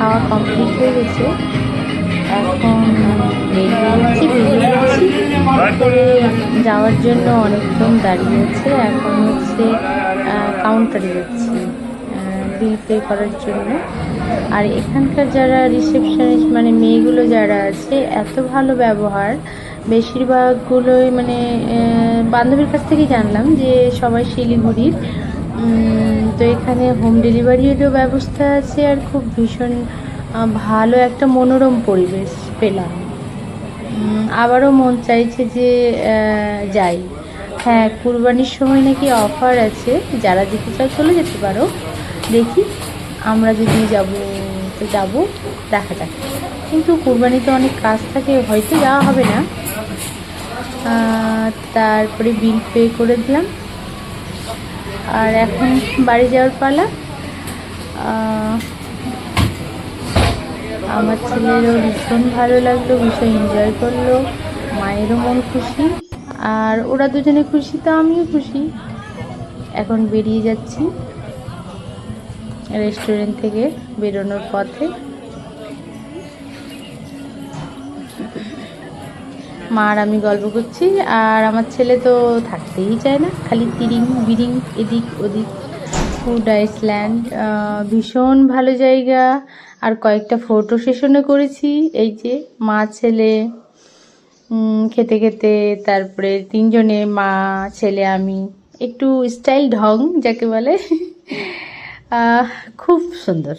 খাওয়া কমপ্লিট হয়ে গেছে। এখন যাওয়ার জন্য অনেকক্ষণ দাঁড়িয়ে আছে। এখন হচ্ছে কাউন্টারে যাচ্ছি বিল পে করার জন্য। আর এখানকার যারা রিসেপশনিস্ট মানে মেয়েগুলো যারা আছে, এত ভালো ব্যবহার। বেশিরভাগগুলোই মানে বান্ধবীর কাছ থেকেই জানলাম যে সবাই শিলিগুড়ির। তো এখানে হোম ডেলিভারিরও ব্যবস্থা আছে, আর খুব ভীষণ ভালো একটা মনোরম পরিবেশ পেলাম। আবারও মন চাইছে যে যাই। হ্যাঁ, কুরবানির সময় নাকি অফার আছে, যারা যেতে চাও চলে যেতে পারো। দেখি আমরা যদি যাবো তো যাবো, দেখা যাক। কিন্তু কুরবানিতে অনেক কাজ থাকে, হয়তো যাওয়া হবে না। তারপরে বিল পে করে দিলাম, আর এখন বাড়ি যাওয়ার পালা। আমার ছেলেরও ভীষণ ভালো লাগলো, ভীষণ এনজয় করলো, মায়েরও মন খুশি, আর ওরা দুজনে খুশি তো আমিও খুশি। এখন বেরিয়ে যাচ্ছি রেস্টুরেন্ট থেকে বেরোনোর পথে। মা আর আমি গল্প করছি, আর আমার ছেলে তো থাকতেই চায় না, খালি তিরিং বিরিং এদিক ওদিক। ফুড আইসল্যান্ড ভীষণ ভালো জায়গা, আর কয়েকটা ফটো সেশনও করেছি। এই যে মা ছেলে খেতে খেতে, তারপরে তিনজনে মা ছেলে আমি, একটু স্টাইল ঢং যাকে বলে। খুব সুন্দর।